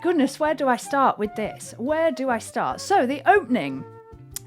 goodness, where do I start with this? Where do I start? So the opening,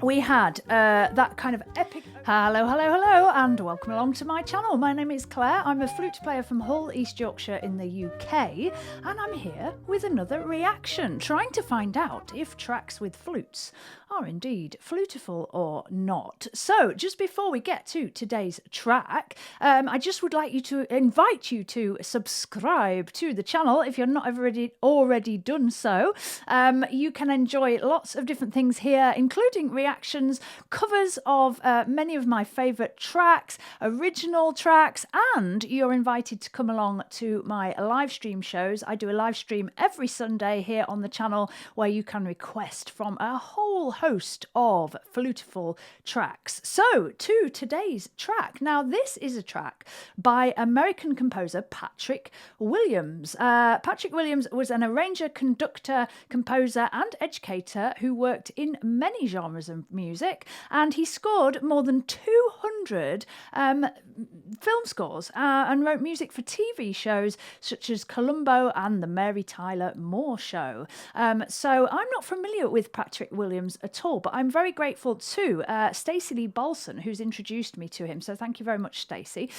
we had that kind of epic... Hello, and welcome along to my channel. My name is Claire. I'm a flute player from Hull, East Yorkshire in the UK, and I'm here with another reaction, trying to find out if tracks with flutes are indeed flutifull or not. So, just before we get to today's track, I just would like to invite you to subscribe to the channel if you're not already done so. You can enjoy lots of different things here, including reactions, covers of many of my favourite tracks, original tracks, and you're invited to come along to my live stream shows. I do a live stream every Sunday here on the channel where you can request from a whole host of flutifull tracks. So, to today's track. Now, this is a track by American composer Patrick Williams. Patrick Williams was an arranger, conductor, composer, and educator who worked in many genres of music, and he scored more than 200 film scores and wrote music for TV shows such as Columbo and The Mary Tyler Moore Show. So I'm not familiar with Patrick Williams at all, but I'm very grateful to Stacey Lee Bolson, who's introduced me to him. So thank you very much, Stacey.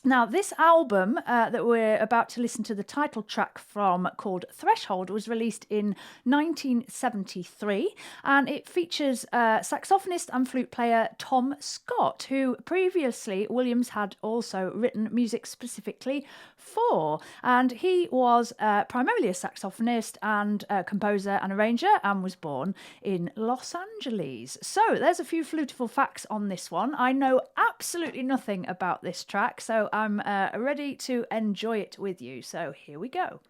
Now, this album that we're about to listen to the title track from, called Threshold, was released in 1973, and it features saxophonist and flute player Tom Scott, who previously Williams had also written music specifically for, and he was primarily a saxophonist and composer and arranger, and was born in Los Angeles. So there's a few flutifull facts on this one. I know absolutely nothing about this track, so I'm ready to enjoy it with you. So here we go.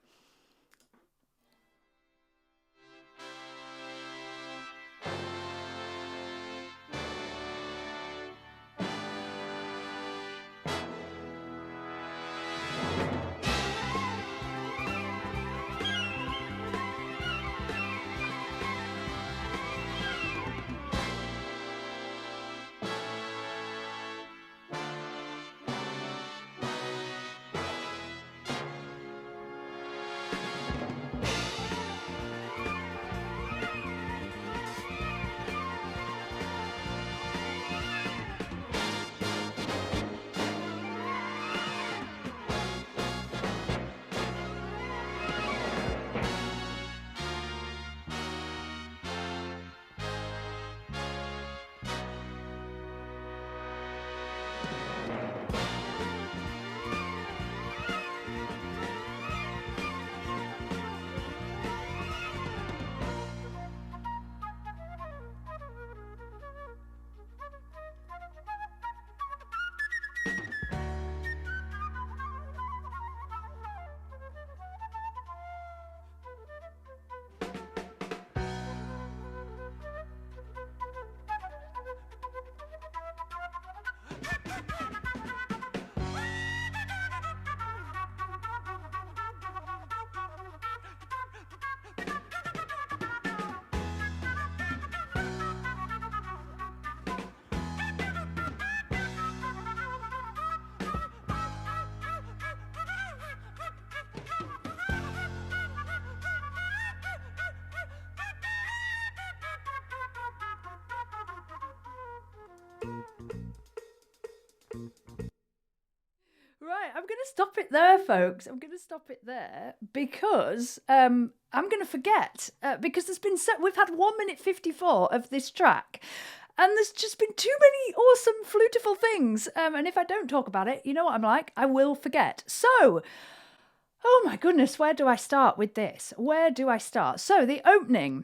Right, I'm going to stop it there, folks. I'm going to stop it there because I'm going to forget because we've had 1 minute 54 of this track, and there's just been too many awesome flutifull things. And if I don't talk about it, you know what I'm like, I will forget. So, oh my goodness, where do I start with this? Where do I start? So the opening,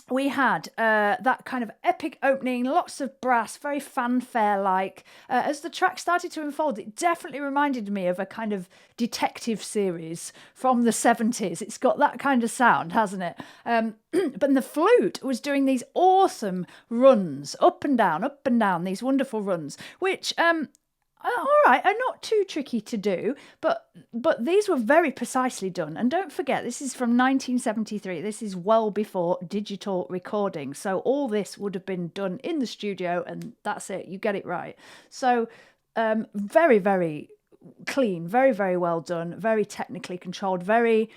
we had that kind of epic opening, lots of brass, very fanfare-like. As the track started to unfold, it definitely reminded me of a kind of detective series from the 70s. It's got that kind of sound, hasn't it? But the flute was doing these awesome runs, up and down, these wonderful runs, which... all right, are not too tricky to do, but these were very precisely done. And don't forget, this is from 1973. This is well before digital recording. So all this would have been done in the studio, and that's it. You get it right. So very, very clean, very, very well done, very technically controlled, very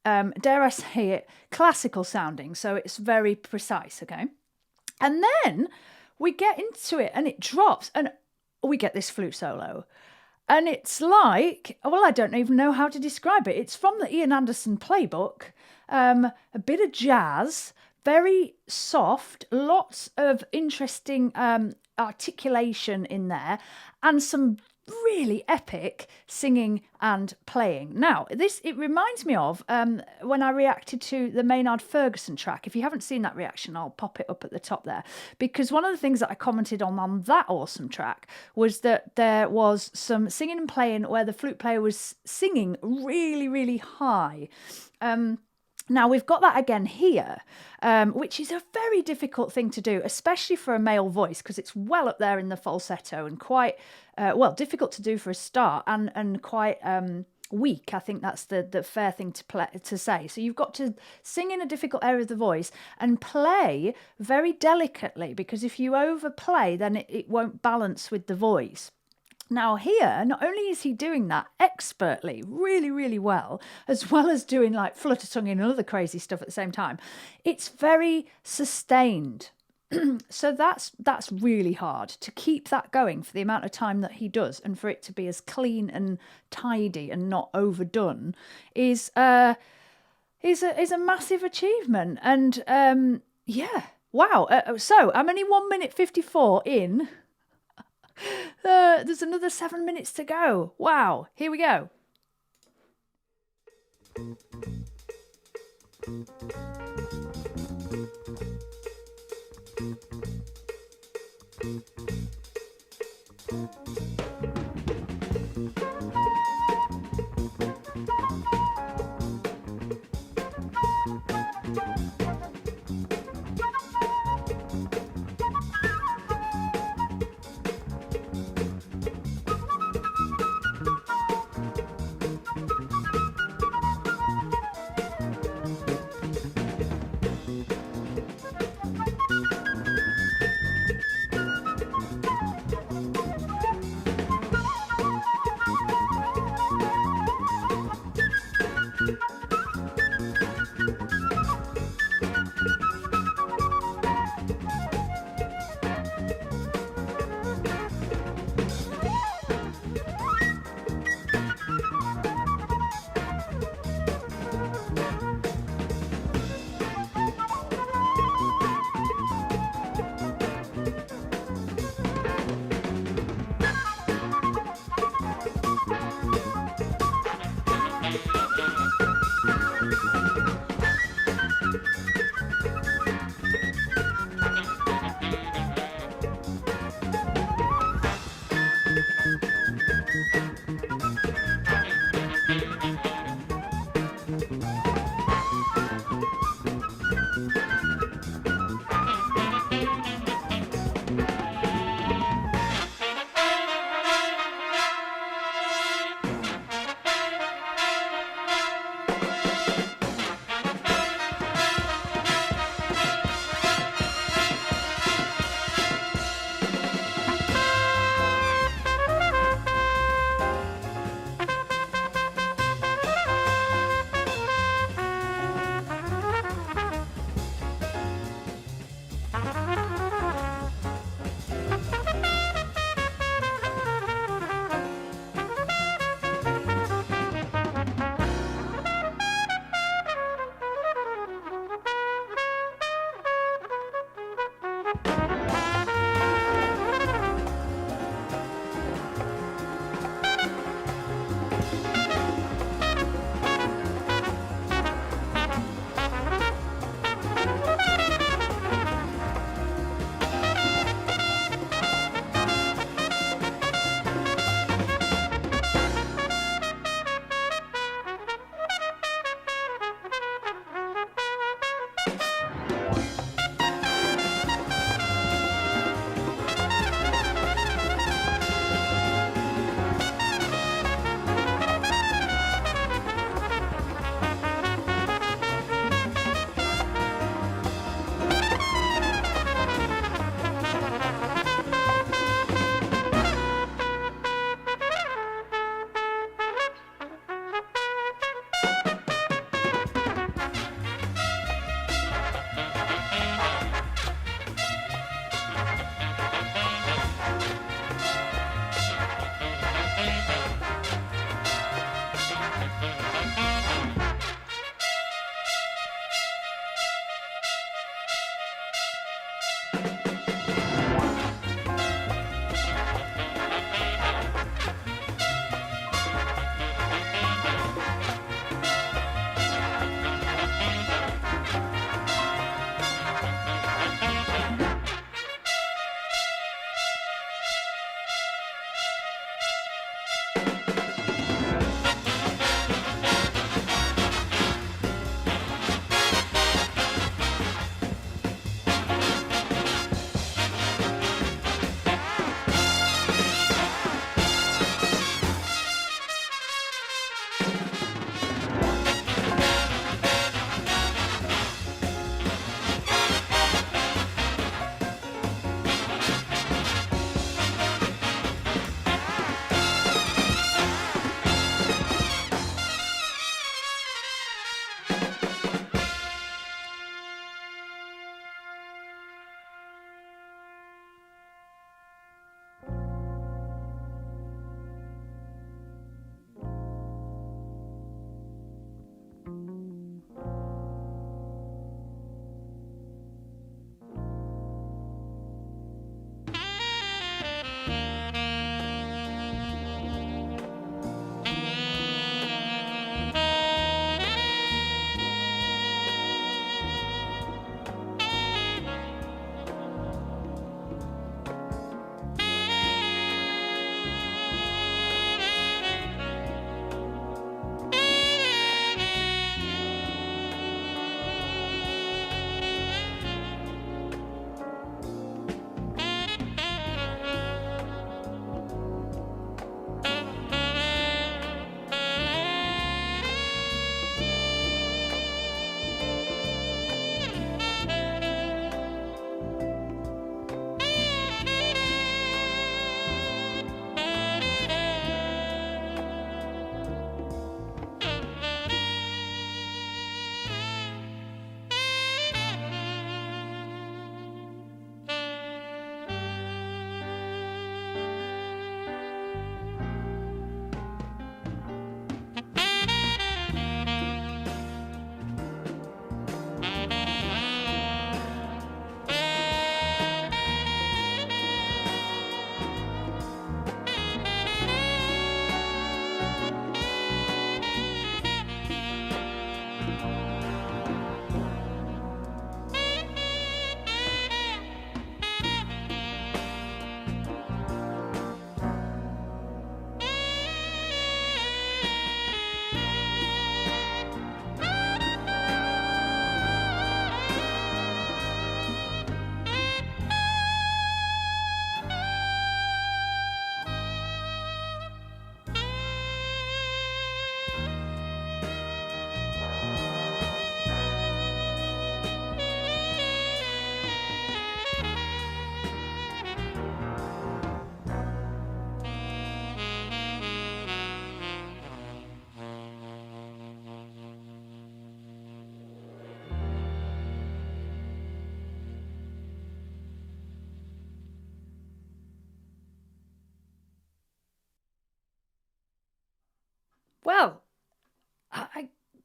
dare I say it, classical sounding. So it's very precise, okay? And then we get into it and it drops and we get this flute solo. And it's like, well, I don't even know how to describe it. It's from the Ian Anderson playbook, a bit of jazz, very soft, lots of interesting articulation in there, and some really epic singing and playing. Now, it reminds me of when I reacted to the Maynard Ferguson track. If you haven't seen that reaction, I'll pop it up at the top there, because one of the things that I commented on that awesome track was that there was some singing and playing where the flute player was singing really, really high. Now, we've got that again here, which is a very difficult thing to do, especially for a male voice, because it's well up there in the falsetto and quite, difficult to do for a start and quite weak. I think that's the fair thing to say. So you've got to sing in a difficult area of the voice and play very delicately, because if you overplay, then it won't balance with the voice. Now here, not only is he doing that expertly, really, really well as doing like flutter tonguing and other crazy stuff at the same time, it's very sustained. So that's really hard to keep that going for the amount of time that he does, and for it to be as clean and tidy and not overdone is a massive achievement. And wow. So I'm only 1 minute 54 in. There's another 7 minutes to go. Wow, here we go.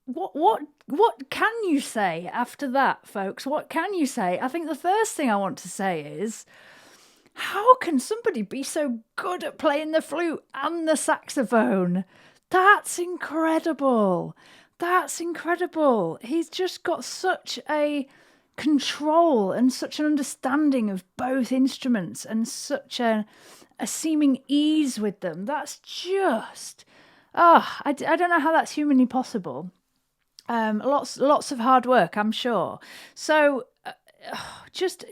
what can you say after that, folks? What can you say? I think the first thing I want to say is, how can somebody be so good at playing the flute and the saxophone? That's incredible. That's incredible. He's just got such a control and such an understanding of both instruments and such a seeming ease with them. That's just, I don't know how that's humanly possible. Lots of hard work, I'm sure. So just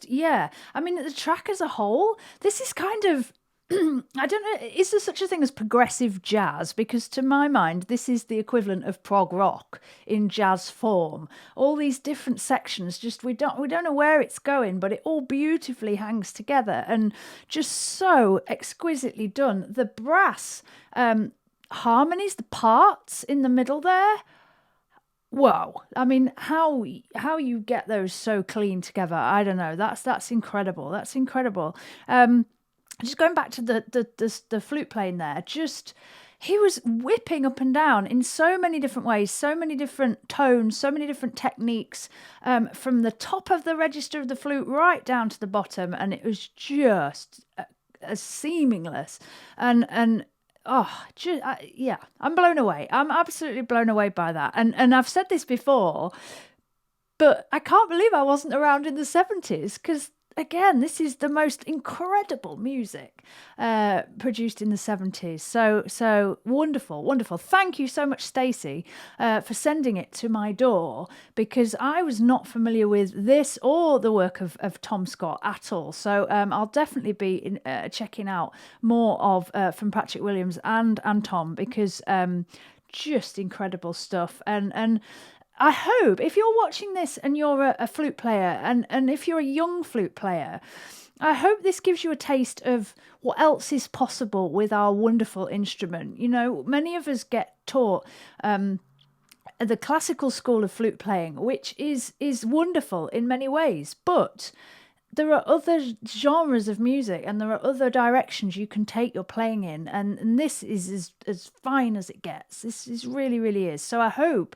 yeah. I mean, the track as a whole, this is kind of I don't know, is there such a thing as progressive jazz? Because to my mind, this is the equivalent of prog rock in jazz form. All these different sections, just we don't know where it's going, but it all beautifully hangs together and just so exquisitely done. The brass harmonies, the parts in the middle there. Whoa! I mean, how you get those so clean together? I don't know. That's incredible. That's incredible. Just going back to the flute playing there, just he was whipping up and down in so many different ways, so many different tones, so many different techniques, from the top of the register of the flute right down to the bottom, and it was just seamless and. Yeah, I'm blown away. I'm absolutely blown away by that. And I've said this before, but I can't believe I wasn't around in the 70s because, again, this is the most incredible music produced in the 70s. So wonderful, wonderful. Thank you so much, Stacey, for sending it to my door, because I was not familiar with this or the work of Tom Scott at all. So I'll definitely be checking out more of from Patrick Williams and Tom, because just incredible stuff. And I hope if you're watching this and you're a flute player, and if you're a young flute player, I hope this gives you a taste of what else is possible with our wonderful instrument. You know, many of us get taught the classical school of flute playing, which is wonderful in many ways, but there are other genres of music and there are other directions you can take your playing in, and this is as fine as it gets. This is really is. So I hope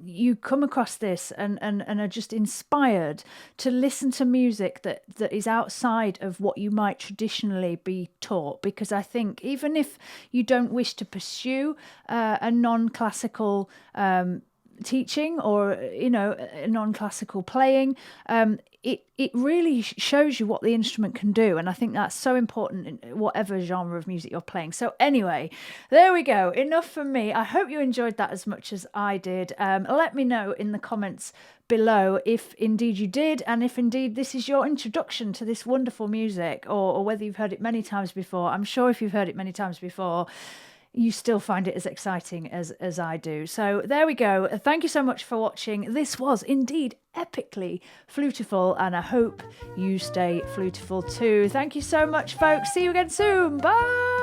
you come across this and are just inspired to listen to music that is outside of what you might traditionally be taught, because I think even if you don't wish to pursue a non-classical teaching, or a non-classical playing, it really shows you what the instrument can do, and I think that's so important in whatever genre of music you're playing. So anyway, there we go, enough from me. I hope you enjoyed that as much as I did. Let me know in the comments below if indeed you did, and if indeed this is your introduction to this wonderful music, or whether you've heard it many times before. I'm sure if you've heard it many times before, you still find it as exciting as I do. So there we go. Thank you so much for watching. This was indeed epically flutiful, and I hope you stay flutiful too. Thank you so much, folks. See you again soon. Bye.